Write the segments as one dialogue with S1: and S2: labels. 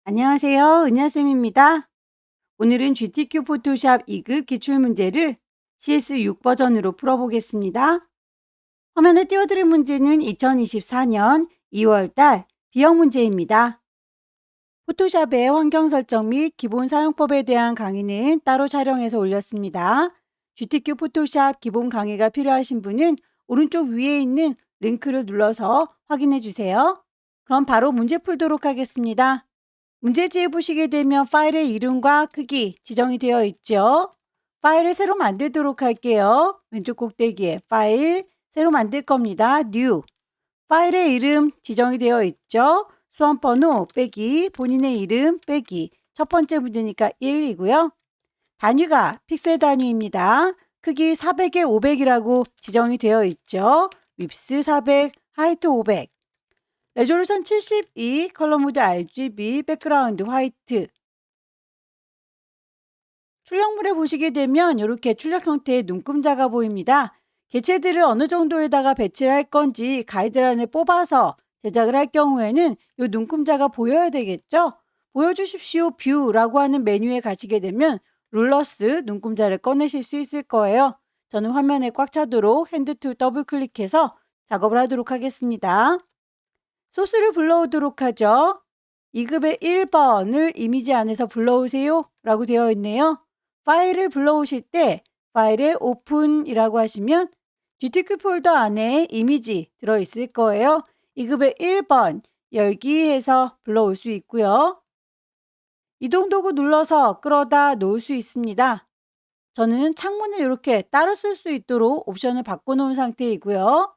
S1: 안녕하세요. 은하쌤입니다. 오늘은 GTQ 포토샵 2급 기출문제를 CS6 버전으로 풀어보겠습니다. 화면에 띄워드릴 문제는 2024년 2월달 B형 문제입니다. 포토샵의 환경 설정 및 기본 사용법에 대한 강의는 따로 촬영해서 올렸습니다. GTQ 포토샵 기본 강의가 필요하신 분은 오른쪽 위에 있는 링크를 눌러서 확인해 주세요. 그럼 바로 문제 풀도록 하겠습니다. 문제지에 보시게 되면 파일의 이름과 크기 지정이 되어 있죠. 파일을 새로 만들도록 할게요. 왼쪽 꼭대기에 파일 새로 만들 겁니다. New. 파일의 이름 지정이 되어 있죠. 수험번호 빼기 본인의 이름 빼기 첫 번째 문제니까 1이고요. 단위가 픽셀 단위입니다. 크기 400에 500이라고 지정이 되어 있죠. 윕스 400, 하이트 500. 레졸루션 72, 컬러 모드 RGB, 백그라운드 화이트. 출력물에 보시게 되면 이렇게 출력 형태의 눈금자가 보입니다. 개체들을 어느 정도에다가 배치를 할 건지 가이드라인을 뽑아서 제작을 할 경우에는 이 눈금자가 보여야 되겠죠? 보여주십시오 뷰라고 하는 메뉴에 가시게 되면 룰러스 눈금자를 꺼내실 수 있을 거예요. 저는 화면에 꽉 차도록 핸드 툴 더블 클릭해서 작업을 하도록 하겠습니다. 소스를 불러오도록 하죠. 2급의 1번을 이미지 안에서 불러오세요 라고 되어 있네요. 파일을 불러오실 때 파일에 오픈이라고 하시면 GTQ 폴더 안에 이미지 들어있을 거예요. 2급의 1번 열기 해서 불러올 수 있고요. 이동 도구 눌러서 끌어다 놓을 수 있습니다. 저는 창문을 이렇게 따로 쓸 수 있도록 옵션을 바꿔놓은 상태이고요.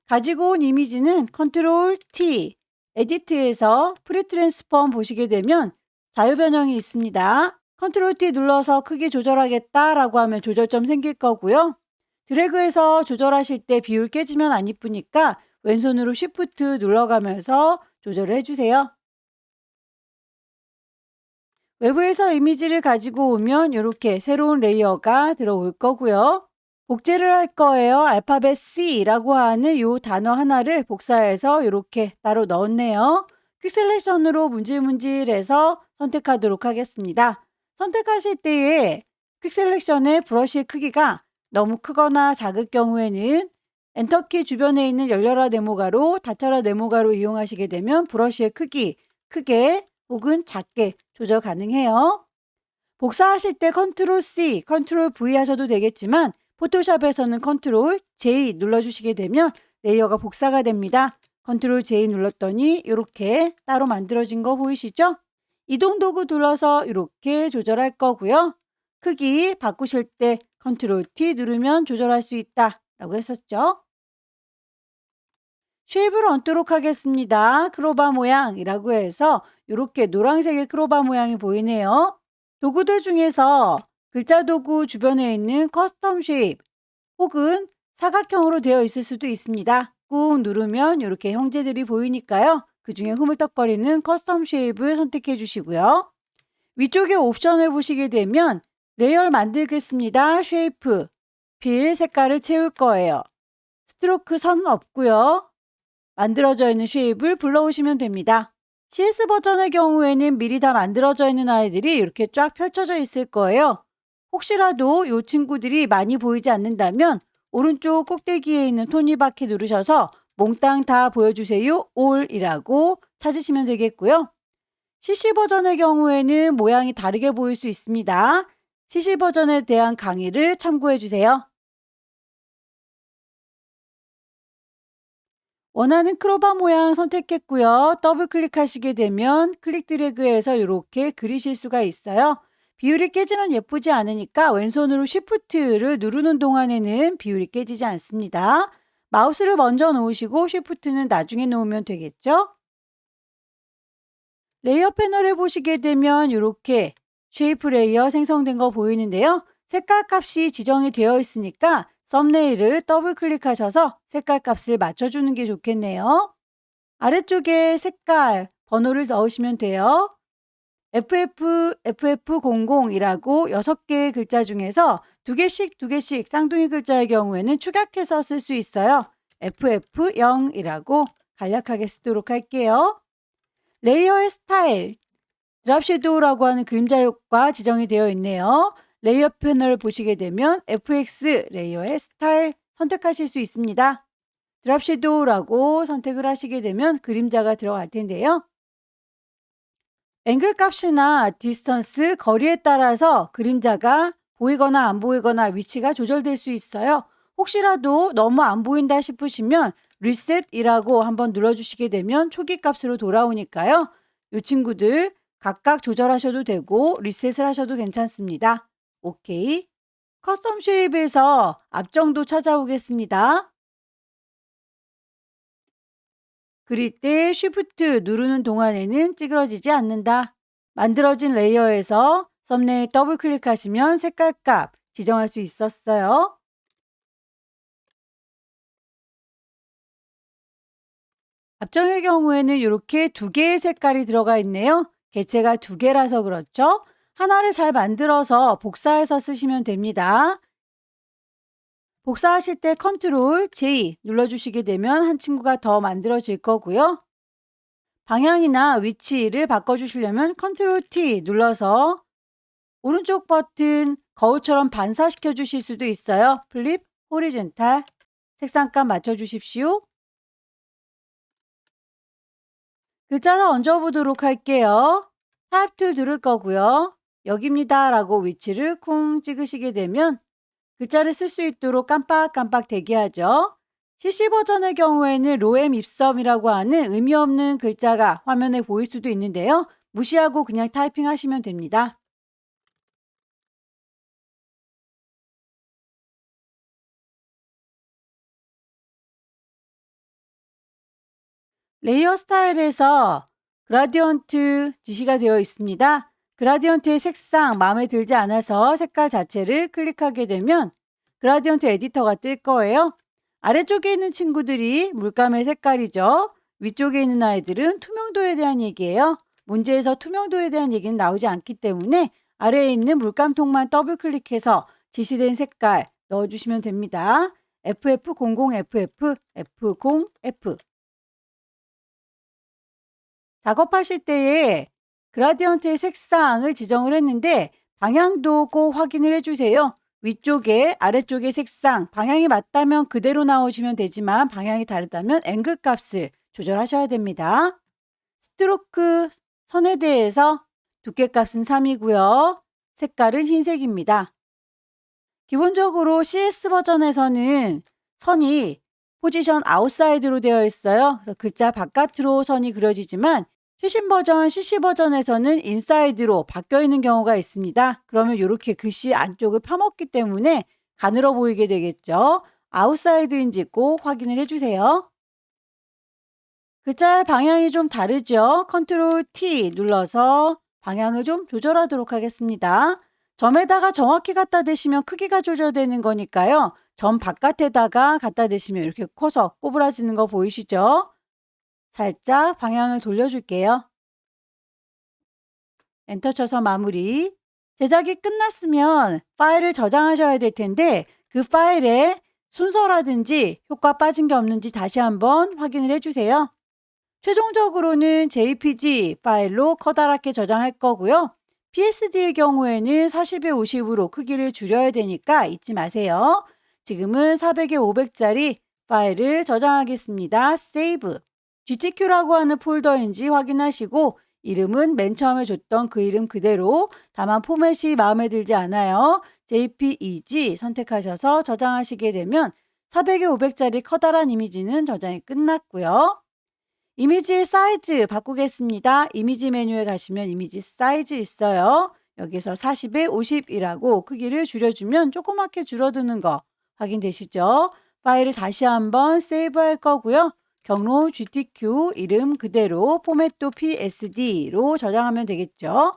S1: 가지고 온 이미지는 컨트롤 T, 에디트에서 프리 트랜스폼 보시게 되면 자유 변형이 있습니다. 컨트롤 T 눌러서 크기 조절하겠다라고 하면 조절점 생길 거고요. 드래그해서 조절하실 때 비율 깨지면 안 이쁘니까 왼손으로 쉬프트 눌러가면서 조절을 해주세요. 외부에서 이미지를 가지고 오면 이렇게 새로운 레이어가 들어올 거고요. 복제를 할 거예요. 알파벳 C라고 하는 이 단어 하나를 복사해서 이렇게 따로 넣었네요. 퀵 셀렉션으로 문질문질해서 선택하도록 하겠습니다. 선택하실 때에 퀵 셀렉션의 브러쉬의 크기가 너무 크거나 작을 경우에는 엔터키 주변에 있는 열려라 네모가로 닫혀라 네모가로 이용하시게 되면 브러쉬의 크기 크게 혹은 작게 조절 가능해요. 복사하실 때 컨트롤 C, 컨트롤 V 하셔도 되겠지만 포토샵에서는 컨트롤 J 눌러주시게 되면 레이어가 복사가 됩니다. 컨트롤 J 눌렀더니 이렇게 따로 만들어진 거 보이시죠? 이동 도구 눌러서 이렇게 조절할 거고요. 크기 바꾸실 때 컨트롤 T 누르면 조절할 수 있다 라고 했었죠. 쉐입을 얹도록 하겠습니다. 크로바 모양이라고 해서 이렇게 노란색의 크로바 모양이 보이네요. 도구들 중에서 글자 도구 주변에 있는 커스텀 쉐입 혹은 사각형으로 되어 있을 수도 있습니다. 꾹 누르면 이렇게 형제들이 보이니까요. 그 중에 흐물떡거리는 커스텀 쉐입을 선택해 주시고요. 위쪽에 옵션을 보시게 되면 레이어를 만들겠습니다. 쉐이프, 필 색깔을 채울 거예요. 스트로크 선은 없고요. 만들어져 있는 쉐입을 불러오시면 됩니다. CS 버전의 경우에는 미리 다 만들어져 있는 아이들이 이렇게 쫙 펼쳐져 있을 거예요. 혹시라도 이 친구들이 많이 보이지 않는다면 오른쪽 꼭대기에 있는 톱니바퀴 누르셔서 몽땅 다 보여주세요. 올이라고 찾으시면 되겠고요. CC 버전의 경우에는 모양이 다르게 보일 수 있습니다. CC 버전에 대한 강의를 참고해 주세요. 원하는 크로바 모양 선택했고요. 더블 클릭하시게 되면 클릭 드래그해서 이렇게 그리실 수가 있어요. 비율이 깨지면 예쁘지 않으니까 왼손으로 쉬프트를 누르는 동안에는 비율이 깨지지 않습니다. 마우스를 먼저 놓으시고 쉬프트는 나중에 놓으면 되겠죠? 레이어 패널에 보시게 되면 이렇게 쉐이프 레이어 생성된 거 보이는데요. 색깔 값이 지정이 되어 있으니까 썸네일을 더블 클릭하셔서 색깔 값을 맞춰주는 게 좋겠네요. 아래쪽에 색깔 번호를 넣으시면 돼요. FF00이라고 6개의 글자 중에서 2개씩 쌍둥이 글자의 경우에는 축약해서 쓸 수 있어요. FF0이라고 간략하게 쓰도록 할게요. 레이어의 스타일, 드랍 섀도우라고 하는 그림자 효과 지정이 되어 있네요. 레이어 패널을 보시게 되면 FX 레이어의 스타일 선택하실 수 있습니다. 드랍 섀도우라고 선택을 하시게 되면 그림자가 들어갈 텐데요. 앵글 값이나 디스턴스, 거리에 따라서 그림자가 보이거나 안 보이거나 위치가 조절될 수 있어요. 혹시라도 너무 안 보인다 싶으시면 리셋이라고 한번 눌러주시게 되면 초기 값으로 돌아오니까요. 이 친구들 각각 조절하셔도 되고 리셋을 하셔도 괜찮습니다. 오케이. 커스텀 쉐입에서 앞정도 찾아오겠습니다. 그릴 때 쉬프트 누르는 동안에는 찌그러지지 않는다. 만들어진 레이어에서 썸네일 더블 클릭하시면 색깔 값 지정할 수 있었어요. 앞정의 경우에는 이렇게 두 개의 색깔이 들어가 있네요. 개체가 두 개라서 그렇죠. 하나를 잘 만들어서 복사해서 쓰시면 됩니다. 복사하실 때 컨트롤 J 눌러주시게 되면 한 친구가 더 만들어질 거고요. 방향이나 위치를 바꿔주시려면 컨트롤 T 눌러서 오른쪽 버튼 거울처럼 반사시켜 주실 수도 있어요. 플립, 호리젠탈, 색상값 맞춰주십시오. 글자를 얹어보도록 할게요. 타입 툴 누를 거고요. 여기입니다 라고 위치를 쿵 찍으시게 되면 글자를 쓸 수 있도록 깜빡깜빡 대기하죠. CC 버전의 경우에는 로엠 입섬이라고 하는 의미 없는 글자가 화면에 보일 수도 있는데요. 무시하고 그냥 타이핑 하시면 됩니다. 레이어 스타일에서 그라디언트 지시가 되어 있습니다. 그라디언트의 색상 마음에 들지 않아서 색깔 자체를 클릭하게 되면 그라디언트 에디터가 뜰 거예요. 아래쪽에 있는 친구들이 물감의 색깔이죠. 위쪽에 있는 아이들은 투명도에 대한 얘기예요. 문제에서 투명도에 대한 얘기는 나오지 않기 때문에 아래에 있는 물감통만 더블 클릭해서 지시된 색깔 넣어주시면 됩니다. FF00FF, F0F. 작업하실 때에 그라디언트의 색상을 지정을 했는데 방향도 꼭 확인을 해주세요. 위쪽에 아래쪽의 색상 방향이 맞다면 그대로 나오시면 되지만 방향이 다르다면 앵글 값을 조절하셔야 됩니다. 스트로크 선에 대해서 두께 값은 3이고요. 색깔은 흰색입니다. 기본적으로 CS 버전에서는 선이 포지션 아웃사이드로 되어 있어요. 그래서 글자 바깥으로 선이 그려지지만 최신 버전 CC 버전에서는 인사이드로 바뀌어 있는 경우가 있습니다. 그러면 이렇게 글씨 안쪽을 파먹기 때문에 가늘어 보이게 되겠죠. 아웃사이드인지 꼭 확인을 해주세요. 글자의 방향이 좀 다르죠. 컨트롤 T 눌러서 방향을 좀 조절하도록 하겠습니다. 점에다가 정확히 갖다 대시면 크기가 조절되는 거니까요. 점 바깥에다가 갖다 대시면 이렇게 커서 꼬부라지는 거 보이시죠? 살짝 방향을 돌려줄게요. 엔터 쳐서 마무리. 제작이 끝났으면 파일을 저장하셔야 될 텐데 그 파일에 순서라든지 효과 빠진 게 없는지 다시 한번 확인을 해주세요. 최종적으로는 JPG 파일로 커다랗게 저장할 거고요. PSD의 경우에는 40에 50으로 크기를 줄여야 되니까 잊지 마세요. 지금은 400에 500짜리 파일을 저장하겠습니다. 세이브. GTQ라고 하는 폴더인지 확인하시고 이름은 맨 처음에 줬던 그 이름 그대로 다만 포맷이 마음에 들지 않아요. JPEG 선택하셔서 저장하시게 되면 400에 500짜리 커다란 이미지는 저장이 끝났고요. 이미지의 사이즈 바꾸겠습니다. 이미지 메뉴에 가시면 이미지 사이즈 있어요. 여기서 40에 50이라고 크기를 줄여주면 조그맣게 줄어드는 거 확인되시죠? 파일을 다시 한번 세이브할 거고요. 경로 GTQ 이름 그대로 포맷도 PSD로 저장하면 되겠죠.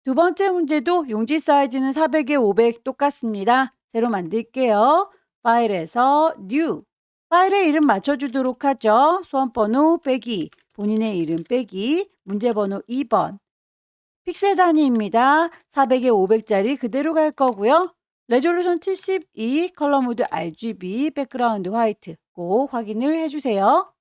S1: 두 번째 문제도 용지 사이즈는 400에 500 똑같습니다. 새로 만들게요. 파일에서 New. 파일의 이름 맞춰주도록 하죠. 수험번호 빼기, 본인의 이름 빼기, 문제번호 2번. 픽셀 단위입니다. 400에 500짜리 그대로 갈 거고요. 레졸루션 72, 컬러 모드 RGB, 백그라운드 화이트 꼭 확인을 해주세요.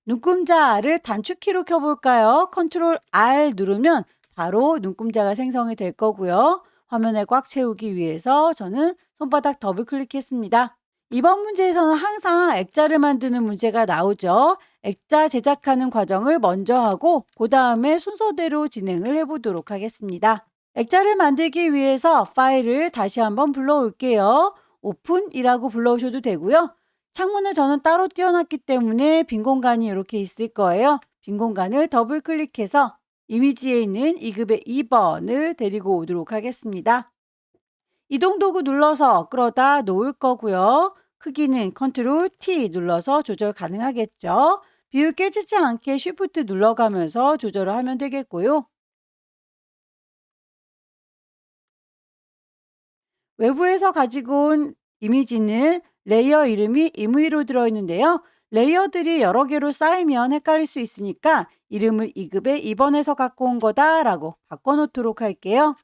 S1: 눈금자를 단축키로 켜볼까요? 컨트롤 R 누르면 바로 눈금자가 생성이 될 거고요. 화면에 꽉 채우기 위해서 저는 손바닥 더블 클릭했습니다. 이번 문제에서는 항상 액자를 만드는 문제가 나오죠. 액자 제작하는 과정을 먼저 하고 그 다음에 순서대로 진행을 해보도록 하겠습니다. 액자를 만들기 위해서 파일을 다시 한번 불러올게요. 오픈이라고 불러오셔도 되고요. 창문을 저는 따로 띄워놨기 때문에 빈 공간이 이렇게 있을 거예요. 빈 공간을 더블 클릭해서 이미지에 있는 2급의 2번을 데리고 오도록 하겠습니다. 이동 도구 눌러서 끌어다 놓을 거고요. 크기는 컨트롤 T 눌러서 조절 가능하겠죠. 비율 깨지지 않게 쉬프트 눌러가면서 조절을 하면 되겠고요. 외부에서 가지고 온 이미지는 레이어 이름이 임의로 들어있는데요. 레이어들이 여러 개로 쌓이면 헷갈릴 수 있으니까 이름을 2급의 2번에서 갖고 온 거다라고 바꿔놓도록 할게요.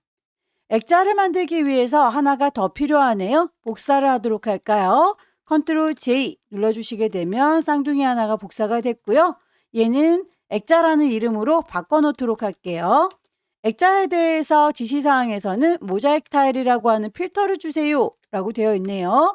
S1: 액자를 만들기 위해서 하나가 더 필요하네요. 복사를 하도록 할까요? 컨트롤 J 눌러주시게 되면 쌍둥이 하나가 복사가 됐고요. 얘는 액자라는 이름으로 바꿔놓도록 할게요. 액자에 대해서 지시사항에서는 모자이크 타일이라고 하는 필터를 주세요 라고 되어 있네요.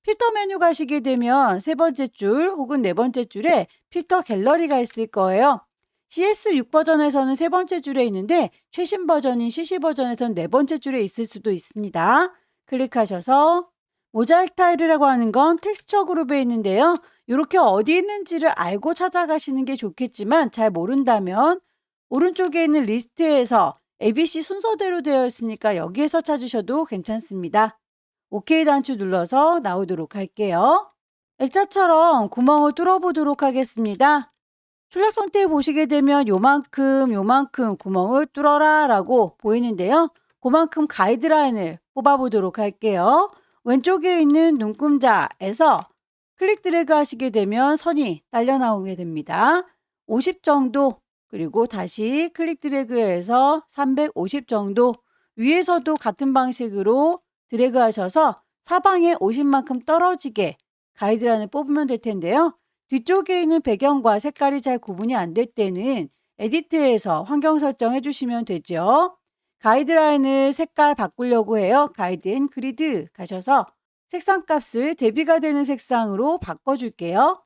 S1: 필터 메뉴 가시게 되면 세 번째 줄 혹은 네 번째 줄에 필터 갤러리가 있을 거예요. CS6 버전에서는 세 번째 줄에 있는데 최신 버전인 CC 버전에서는 네 번째 줄에 있을 수도 있습니다. 클릭하셔서 모자이크 타일이라고 하는 건 텍스처 그룹에 있는데요. 이렇게 어디 있는지를 알고 찾아가시는 게 좋겠지만 잘 모른다면 오른쪽에 있는 리스트에서 ABC 순서대로 되어 있으니까 여기에서 찾으셔도 괜찮습니다. OK 단추 눌러서 나오도록 할게요. 액자처럼 구멍을 뚫어보도록 하겠습니다. 출력 형태 보시게 되면 요만큼 구멍을 뚫어라 라고 보이는데요. 그만큼 가이드라인을 뽑아보도록 할게요. 왼쪽에 있는 눈금자에서 클릭 드래그 하시게 되면 선이 딸려 나오게 됩니다. 50 정도 그리고 다시 클릭 드래그해서 350 정도 위에서도 같은 방식으로 드래그 하셔서 사방에 50만큼 떨어지게 가이드라인을 뽑으면 될 텐데요. 뒤쪽에 있는 배경과 색깔이 잘 구분이 안 될 때는 에디트에서 환경 설정해 주시면 되죠. 가이드라인을 색깔 바꾸려고 해요. 가이드 앤 그리드 가셔서 색상 값을 대비가 되는 색상으로 바꿔줄게요.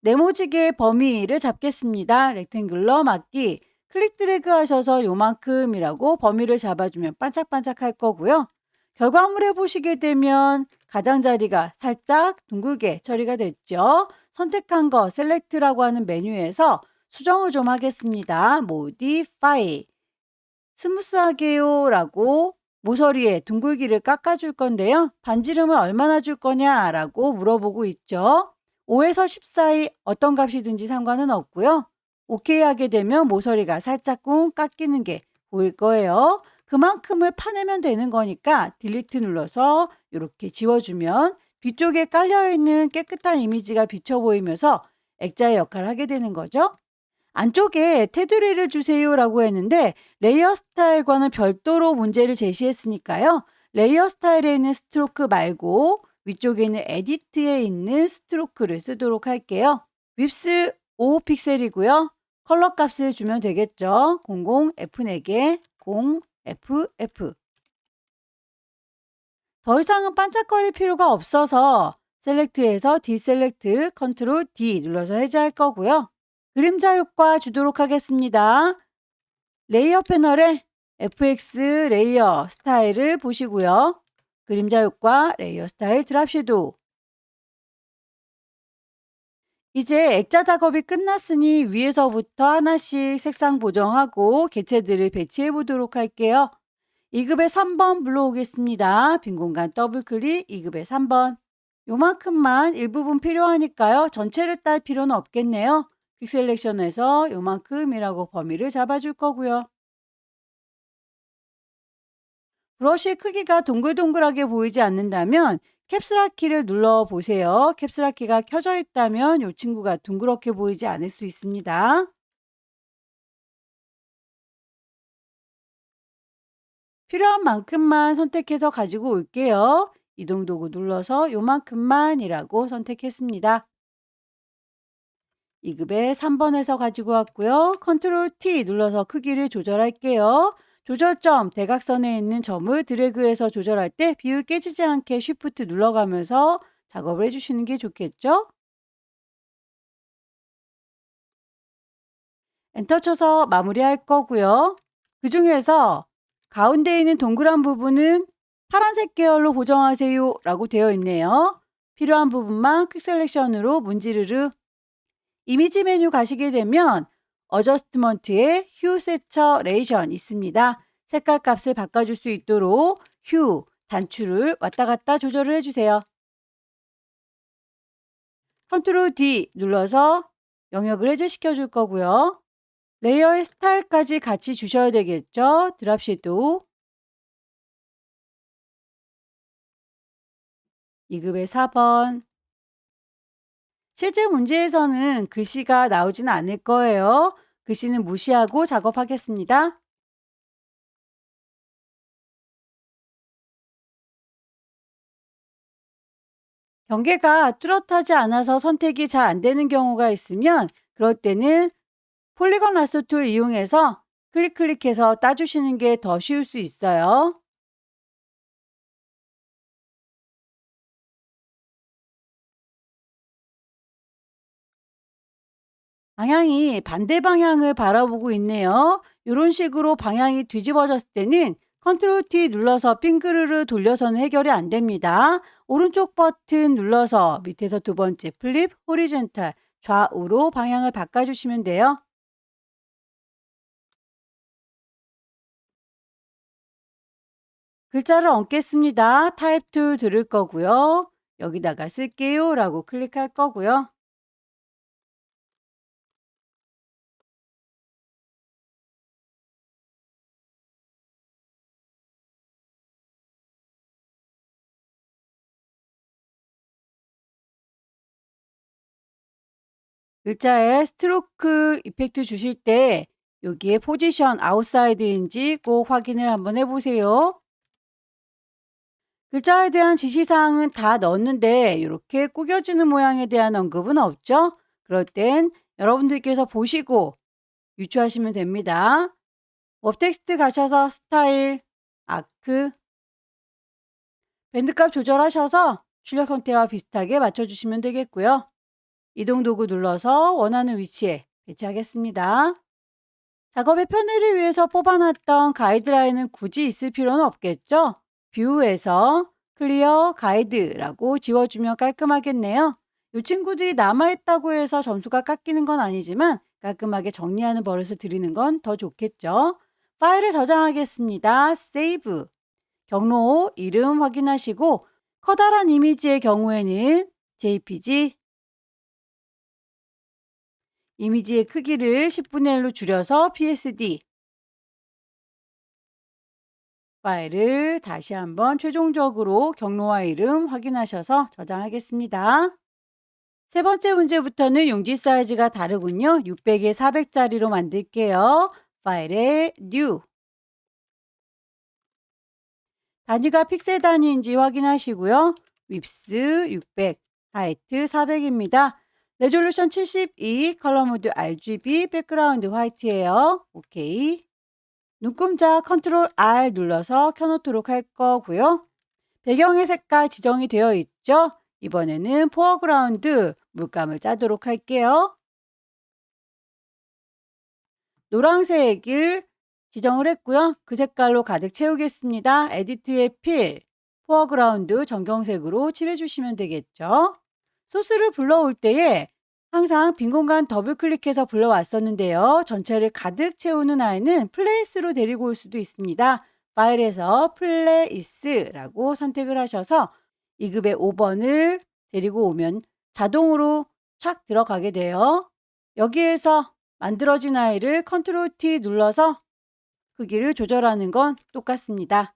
S1: 네모지게 범위를 잡겠습니다. 렉탱글러 맞기 클릭 드래그 하셔서 요만큼이라고 범위를 잡아주면 반짝반짝 할 거고요. 결과물에 보시게 되면 가장자리가 살짝 둥글게 처리가 됐죠. 선택한 거 셀렉트라고 하는 메뉴에서 수정을 좀 하겠습니다. 모디파이 스무스하게요 라고 모서리에 둥글기를 깎아줄 건데요. 반지름을 얼마나 줄 거냐 라고 물어보고 있죠. 5에서 10 사이 어떤 값이든지 상관은 없고요. 오케이 하게 되면 모서리가 살짝쿵 깎이는 게 보일 거예요. 그만큼을 파내면 되는 거니까 딜리트 눌러서 이렇게 지워주면 뒤쪽에 깔려있는 깨끗한 이미지가 비쳐 보이면서 액자의 역할을 하게 되는 거죠. 안쪽에 테두리를 주세요 라고 했는데 레이어 스타일과는 별도로 문제를 제시했으니까요. 레이어 스타일에 있는 스트로크 말고 위쪽에 있는 에디트에 있는 스트로크를 쓰도록 할게요. 윕스 5픽셀이고요. 컬러 값을 주면 되겠죠. 00F4개 0FF 더 이상은 반짝거릴 필요가 없어서 셀렉트에서 디셀렉트 컨트롤 D 눌러서 해제할 거고요. 그림자 효과 주도록 하겠습니다. 레이어 패널에 FX 레이어 스타일을 보시고요. 그림자 효과 레이어 스타일 드랍 섀도우 이제 액자 작업이 끝났으니 위에서부터 하나씩 색상 보정하고 개체들을 배치해 보도록 할게요. 2급의 3번 불러오겠습니다. 빈 공간 더블 클릭 2급의 3번 요만큼만 일부분 필요하니까요. 전체를 딸 필요는 없겠네요. 퀵 셀렉션에서 요만큼이라고 범위를 잡아줄 거고요. 브러쉬의 크기가 동글동글하게 보이지 않는다면 캡슐락 키를 눌러 보세요. 캡슐락 키가 켜져 있다면 이 친구가 둥그렇게 보이지 않을 수 있습니다. 필요한 만큼만 선택해서 가지고 올게요. 이동 도구 눌러서 요만큼만이라고 선택했습니다. 2급에 3번에서 가지고 왔고요. 컨트롤 T 눌러서 크기를 조절할게요. 조절점 대각선에 있는 점을 드래그해서 조절할 때 비율 깨지지 않게 쉬프트 눌러가면서 작업을 해주시는 게 좋겠죠? 엔터 쳐서 마무리할 거고요. 그 중에서 가운데 있는 동그란 부분은 파란색 계열로 보정하세요 라고 되어 있네요. 필요한 부분만 퀵 셀렉션으로 문지르르. 이미지 메뉴 가시게 되면 어저스트먼트에 휴 세처레이션 있습니다. 색깔 값을 바꿔줄 수 있도록 휴, 단추를 왔다 갔다 조절을 해주세요. 컨트롤 D 눌러서 영역을 해제시켜 줄 거고요. 레이어의 스타일까지 같이 주셔야 되겠죠. 드랍 섀도우 2급의 4번. 실제 문제에서는 글씨가 나오지는 않을 거예요. 글씨는 무시하고 작업하겠습니다. 경계가 뚜렷하지 않아서 선택이 잘 안 되는 경우가 있으면 그럴 때는 폴리건 라sso 툴 이용해서 클릭해서 따주시는 게 더 쉬울 수 있어요. 방향이 반대 방향을 바라보고 있네요. 이런 식으로 방향이 뒤집어졌을 때는 컨트롤 T 눌러서 빙그르르 돌려서는 해결이 안 됩니다. 오른쪽 버튼 눌러서 밑에서 두 번째 플립 호리젠탈 좌우로 방향을 바꿔주시면 돼요. 글자를 얹겠습니다. 타입 툴 들을 거고요. 여기다가 쓸게요 라고 클릭할 거고요. 글자에 스트로크 이펙트 주실 때 여기에 포지션 아웃사이드인지 꼭 확인을 한번 해보세요. 글자에 대한 지시사항은 다 넣었는데 이렇게 구겨지는 모양에 대한 언급은 없죠? 그럴 땐 여러분들께서 보시고 유추하시면 됩니다. 웹 텍스트 가셔서 스타일, 아크, 밴드값 조절하셔서 출력 형태와 비슷하게 맞춰주시면 되겠고요. 이동 도구 눌러서 원하는 위치에 배치하겠습니다. 작업의 편의를 위해서 뽑아놨던 가이드라인은 굳이 있을 필요는 없겠죠? 뷰에서 클리어 가이드라고 지워주면 깔끔하겠네요. 이 친구들이 남아있다고 해서 점수가 깎이는 건 아니지만 깔끔하게 정리하는 버릇을 들이는 건 더 좋겠죠? 파일을 저장하겠습니다. 세이브. 경로 이름 확인하시고 커다란 이미지의 경우에는 JPG, 이미지의 크기를 10분의 1로 줄여서 PSD, 파일을 다시 한번 최종적으로 경로와 이름 확인하셔서 저장하겠습니다. 세 번째 문제부터는 용지 사이즈가 다르군요. 600에 400짜리로 만들게요. 파일에 New. 단위가 픽셀 단위인지 확인하시고요. 윕스 600, 하이트 400입니다. 레졸루션 72, 컬러 모드 RGB, 백그라운드 화이트예요. 오케이. 눈금자 컨트롤 R 눌러서 켜놓도록 할 거고요. 배경의 색깔 지정이 되어 있죠? 이번에는 포어그라운드 물감을 짜도록 할게요. 노란색을 지정을 했고요. 그 색깔로 가득 채우겠습니다. 에디트의 필, 포어그라운드 정경색으로 칠해주시면 되겠죠. 소스를 불러올 때에 항상 빈 공간 더블 클릭해서 불러왔었는데요. 전체를 가득 채우는 아이는 플레이스로 데리고 올 수도 있습니다. 파일에서 플레이스라고 선택을 하셔서 2급의 5번을 데리고 오면 자동으로 착 들어가게 돼요. 여기에서 만들어진 아이를 컨트롤 T 눌러서 크기를 조절하는 건 똑같습니다.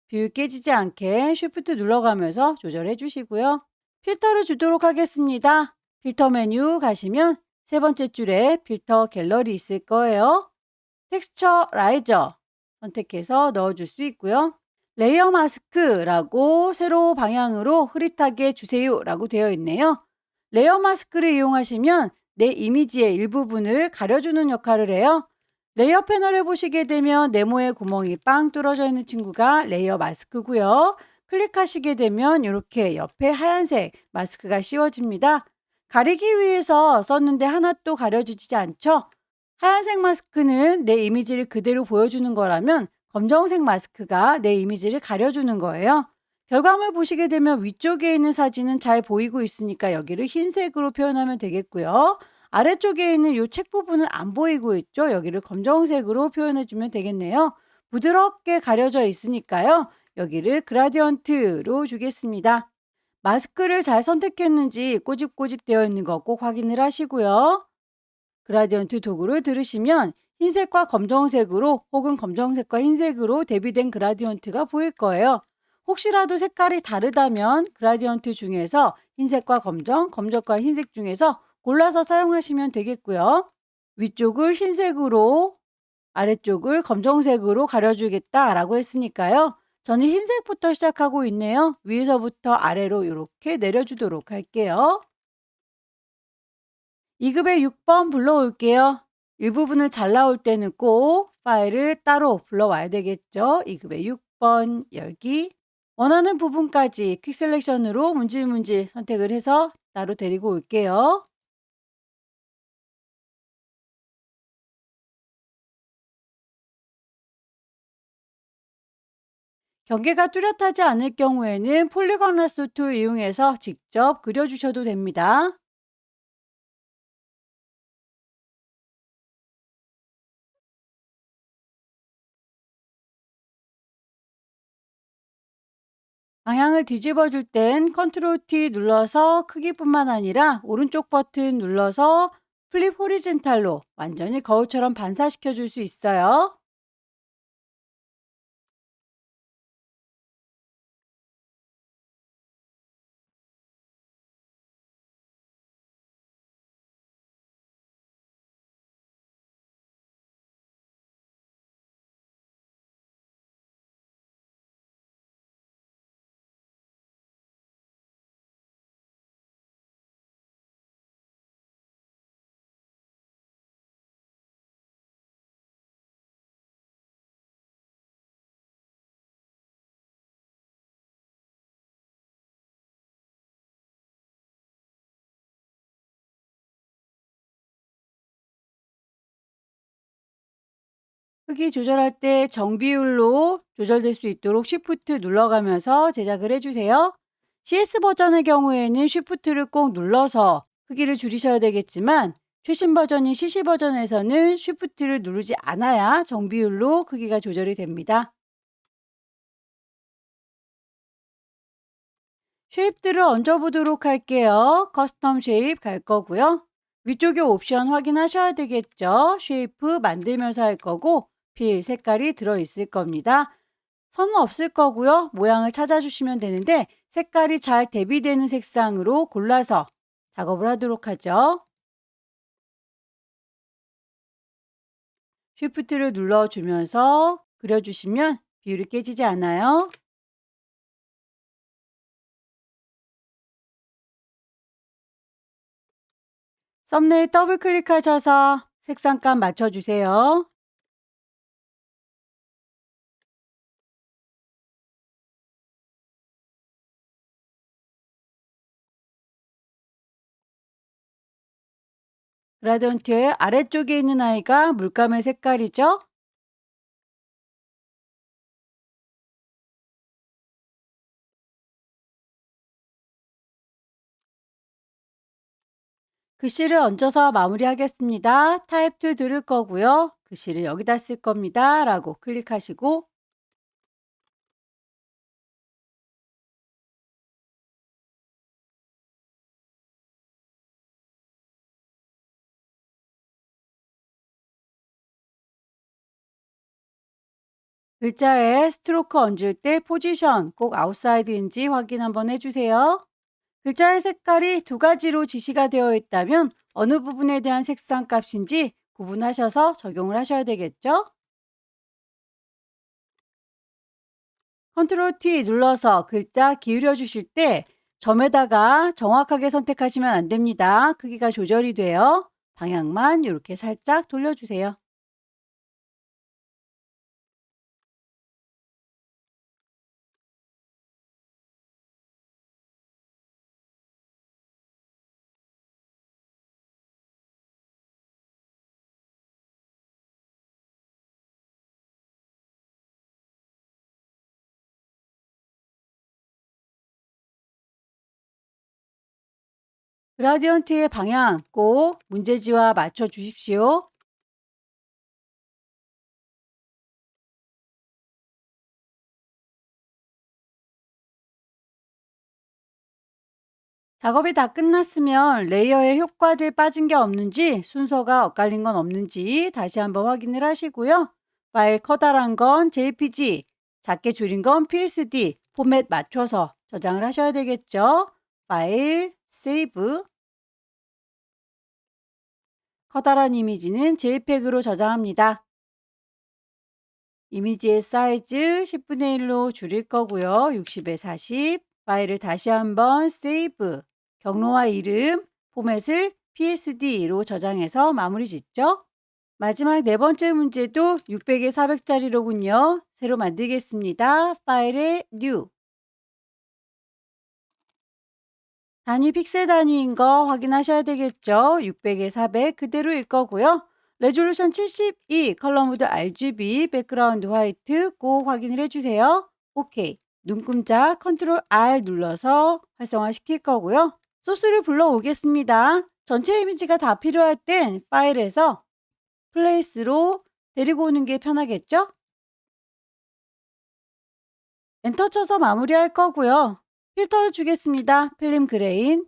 S1: 비율 깨지지 않게 쉬프트 눌러가면서 조절해 주시고요. 필터를 주도록 하겠습니다. 필터 메뉴 가시면 세 번째 줄에 필터 갤러리 있을 거예요. 텍스처 라이저 선택해서 넣어줄 수 있고요. 레이어 마스크라고 세로 방향으로 흐릿하게 주세요 라고 되어 있네요. 레이어 마스크를 이용하시면 내 이미지의 일부분을 가려주는 역할을 해요. 레이어 패널을 보시게 되면 네모의 구멍이 빵 뚫어져 있는 친구가 레이어 마스크고요. 클릭하시게 되면 이렇게 옆에 하얀색 마스크가 씌워집니다. 가리기 위해서 썼는데 하나도 가려지지 않죠? 하얀색 마스크는 내 이미지를 그대로 보여주는 거라면 검정색 마스크가 내 이미지를 가려주는 거예요. 결과물 보시게 되면 위쪽에 있는 사진은 잘 보이고 있으니까 여기를 흰색으로 표현하면 되겠고요. 아래쪽에 있는 이 책 부분은 안 보이고 있죠. 여기를 검정색으로 표현해 주면 되겠네요. 부드럽게 가려져 있으니까요. 여기를 그라디언트로 주겠습니다. 마스크를 잘 선택했는지 꼬집꼬집 되어 있는 거 꼭 확인을 하시고요. 그라디언트 도구를 들으시면 흰색과 검정색으로 혹은 검정색과 흰색으로 대비된 그라디언트가 보일 거예요. 혹시라도 색깔이 다르다면 그라디언트 중에서 흰색과 검정, 검정과 흰색 중에서 골라서 사용하시면 되겠고요. 위쪽을 흰색으로, 아래쪽을 검정색으로 가려주겠다라고 했으니까요. 저는 흰색부터 시작하고 있네요. 위에서부터 아래로 이렇게 내려주도록 할게요. 2급의 6번 불러올게요. 일부분을 잘 나올 때는 꼭 파일을 따로 불러와야 되겠죠. 2급의 6번 열기. 원하는 부분까지 퀵 셀렉션으로 문질문질 선택을 해서 따로 데리고 올게요. 경계가 뚜렷하지 않을 경우에는 폴리건 라소 툴 이용해서 직접 그려주셔도 됩니다. 방향을 뒤집어 줄 땐 컨트롤 T 눌러서 크기뿐만 아니라 오른쪽 버튼 눌러서 플립 호리젠탈로 완전히 거울처럼 반사시켜 줄 수 있어요. 크기 조절할 때 정비율로 조절될 수 있도록 쉬프트 눌러가면서 제작을 해주세요. CS 버전의 경우에는 쉬프트를 꼭 눌러서 크기를 줄이셔야 되겠지만 최신 버전인 CC 버전에서는 쉬프트를 누르지 않아야 정비율로 크기가 조절이 됩니다. 쉐입들을 얹어보도록 할게요. 커스텀 쉐입 갈 거고요. 위쪽에 옵션 확인하셔야 되겠죠. 쉐이프 만들면서 할 거고 필 색깔이 들어있을 겁니다. 선은 없을 거고요. 모양을 찾아주시면 되는데 색깔이 잘 대비되는 색상으로 골라서 작업을 하도록 하죠. 쉬프트를 눌러주면서 그려주시면 비율이 깨지지 않아요. 썸네일 더블 클릭하셔서 색상감 맞춰주세요. 그라디언트의 아래쪽에 있는 아이가 물감의 색깔이죠. 글씨를 얹어서 마무리하겠습니다. 타입 툴 들을 거고요. 글씨를 여기다 쓸 겁니다. 라고 클릭하시고 글자에 스트로크 얹을 때 포지션 꼭 아웃사이드인지 확인 한번 해주세요. 글자의 색깔이 두 가지로 지시가 되어 있다면 어느 부분에 대한 색상 값인지 구분하셔서 적용을 하셔야 되겠죠? 컨트롤 T 눌러서 글자 기울여 주실 때 점에다가 정확하게 선택하시면 안 됩니다. 크기가 조절이 돼요. 방향만 이렇게 살짝 돌려주세요. 그라디언트의 방향 꼭 문제지와 맞춰 주십시오. 작업이 다 끝났으면 레이어에 효과들 빠진 게 없는지 순서가 엇갈린 건 없는지 다시 한번 확인을 하시고요. 파일 커다란 건 JPG, 작게 줄인 건 PSD, 포맷 맞춰서 저장을 하셔야 되겠죠. 파일, 세이브, 커다란 이미지는 JPEG으로 저장합니다. 이미지의 사이즈 10분의 1로 줄일 거고요. 60에 40. 파일을 다시 한번 세이브. 경로와 이름, 포맷을 PSD로 저장해서 마무리 짓죠. 마지막 네 번째 문제도 600에 400짜리로군요. 새로 만들겠습니다. 파일에 New. 단위 픽셀 단위인 거 확인하셔야 되겠죠. 600에 400 그대로일 거고요. 레졸루션 72, 컬러 모드 RGB, 백그라운드 화이트 꼭 확인을 해주세요. 오케이. 눈금자 컨트롤 R 눌러서 활성화 시킬 거고요. 소스를 불러오겠습니다. 전체 이미지가 다 필요할 땐 파일에서 플레이스로 데리고 오는 게 편하겠죠? 엔터 쳐서 마무리할 거고요. 필터를 주겠습니다. 필름 그레인.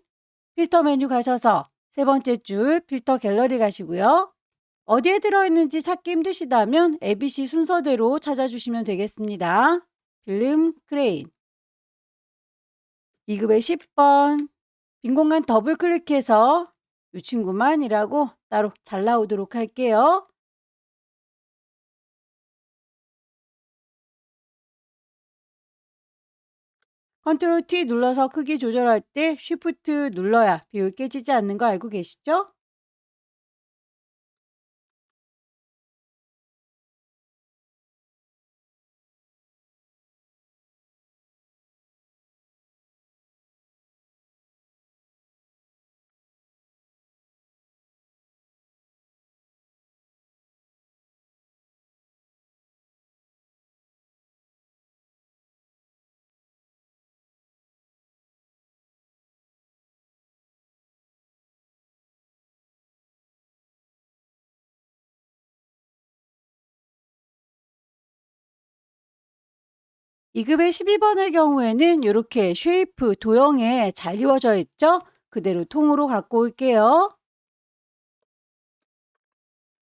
S1: 필터 메뉴 가셔서 세 번째 줄 필터 갤러리 가시고요. 어디에 들어있는지 찾기 힘드시다면 ABC 순서대로 찾아주시면 되겠습니다. 필름 그레인 2급의 10번 빈 공간 더블 클릭해서 이 친구만이라고 따로 잘 나오도록 할게요. 컨트롤 T 눌러서 크기 조절할 때 쉬프트 눌러야 비율 깨지지 않는 거 알고 계시죠? 이급의 12번의 경우에는 이렇게 쉐이프 도형에 잘 이루어져 있죠? 그대로 통으로 갖고 올게요.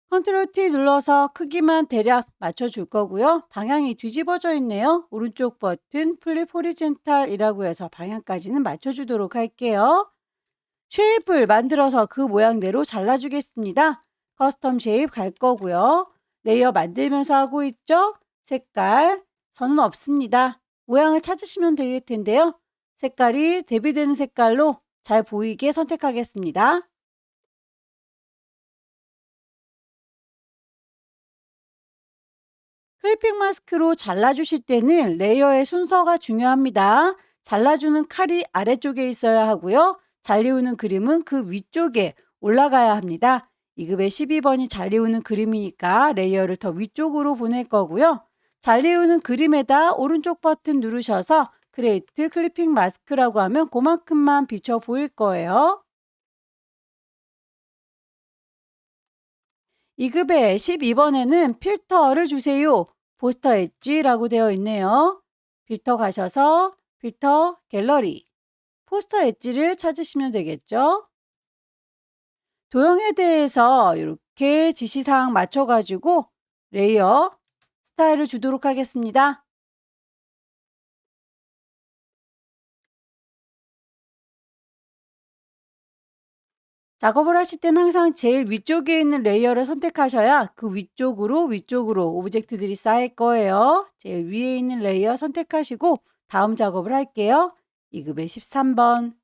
S1: 컨트롤 T 눌러서 크기만 대략 맞춰줄 거고요. 방향이 뒤집어져 있네요. 오른쪽 버튼 플립 호리젠탈이라고 해서 방향까지는 맞춰주도록 할게요. 쉐입을 만들어서 그 모양대로 잘라주겠습니다. 커스텀 쉐입 갈 거고요. 레이어 만들면서 하고 있죠? 색깔, 선은 없습니다. 모양을 찾으시면 될 텐데요. 색깔이 대비되는 색깔로 잘 보이게 선택하겠습니다. 클리핑 마스크로 잘라주실 때는 레이어의 순서가 중요합니다. 잘라주는 칼이 아래쪽에 있어야 하고요. 잘리우는 그림은 그 위쪽에 올라가야 합니다. 2급의 12번이 잘리우는 그림이니까 레이어를 더 위쪽으로 보낼 거고요. 잘리우는 그림에다 오른쪽 버튼 누르셔서 크리에이트 클리핑 마스크라고 하면 그만큼만 비춰 보일 거예요. 2급의 12번에는 필터를 주세요. 포스터 엣지라고 되어 있네요. 필터 가셔서 필터 갤러리 포스터 엣지를 찾으시면 되겠죠. 도형에 대해서 이렇게 지시사항 맞춰가지고 레이어 스타일을 주도록 하겠습니다. 작업을 하실 때는 항상 제일 위쪽에 있는 레이어를 선택하셔야 그 위쪽으로 오브젝트들이 쌓일 거예요. 제일 위에 있는 레이어 선택하시고 다음 작업을 할게요. 2급의 13번.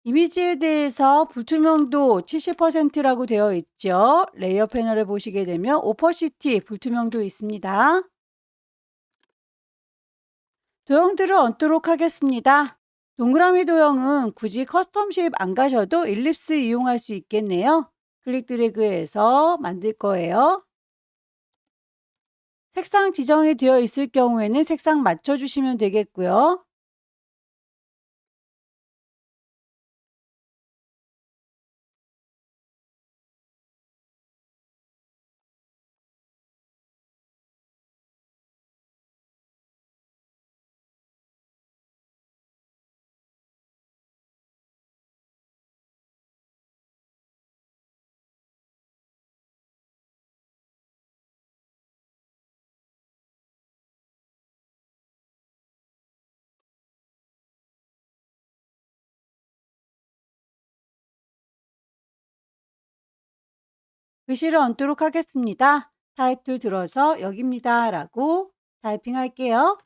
S1: 이미지에 대해서 불투명도 70%라고 되어 있죠. 레이어 패널을 보시게 되면 오퍼시티 불투명도 있습니다. 도형들을 얹도록 하겠습니다. 동그라미 도형은 굳이 커스텀 쉐입 안 가셔도 일립스 이용할 수 있겠네요. 클릭 드래그해서 만들 거예요. 색상 지정이 되어 있을 경우에는 색상 맞춰주시면 되겠고요. 글씨를 얹도록 하겠습니다. 타입 툴 들어서 여기입니다 라고 타이핑 할게요.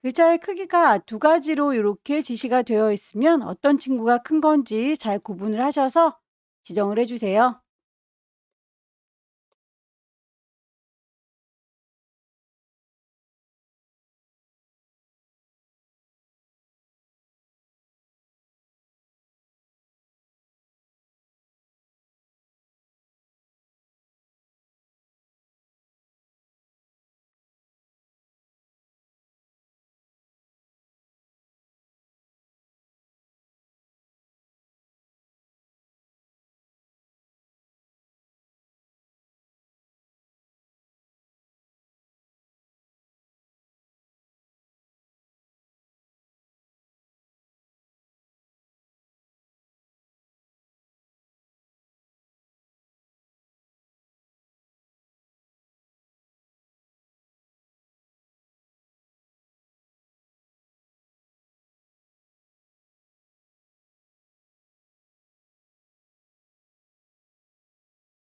S1: 글자의 크기가 두 가지로 이렇게 지시가 되어 있으면 어떤 친구가 큰 건지 잘 구분을 하셔서 지정을 해주세요.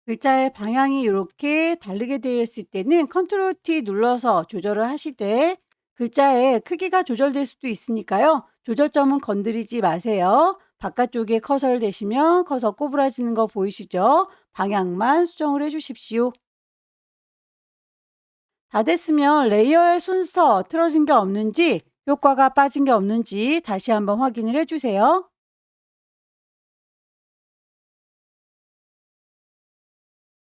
S1: 글자의 방향이 이렇게 다르게 되어 있을 때는 컨트롤 T 눌러서 조절을 하시되 글자의 크기가 조절될 수도 있으니까요. 조절점은 건드리지 마세요. 바깥쪽에 커서를 대시면 커서 꼬부라지는 거 보이시죠? 방향만 수정을 해 주십시오. 다 됐으면 레이어의 순서 틀어진 게 없는지 효과가 빠진 게 없는지 다시 한번 확인을 해 주세요.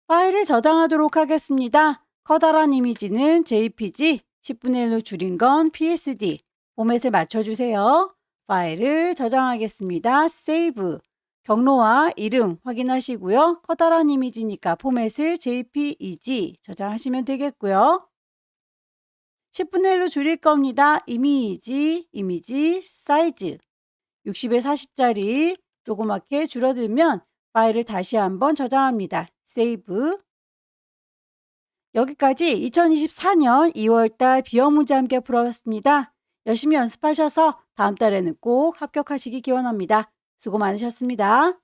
S1: 파일을 저장하도록 하겠습니다. 커다란 이미지는 JPG, 10분의 1로 줄인 건 PSD, 포맷을 맞춰주세요. 파일을 저장하겠습니다. 세이브. 경로와 이름 확인하시고요. 커다란 이미지니까 포맷을 JPEG 저장하시면 되겠고요. 10분의 1로 줄일 겁니다. 이미지, 사이즈. 60에 40짜리 조그맣게 줄어들면 파일을 다시 한번 저장합니다. 세이브. 여기까지 2024년 2월달 비형 문제 함께 풀어봤습니다. 열심히 연습하셔서 다음 달에는 꼭 합격하시기 기원합니다. 수고 많으셨습니다.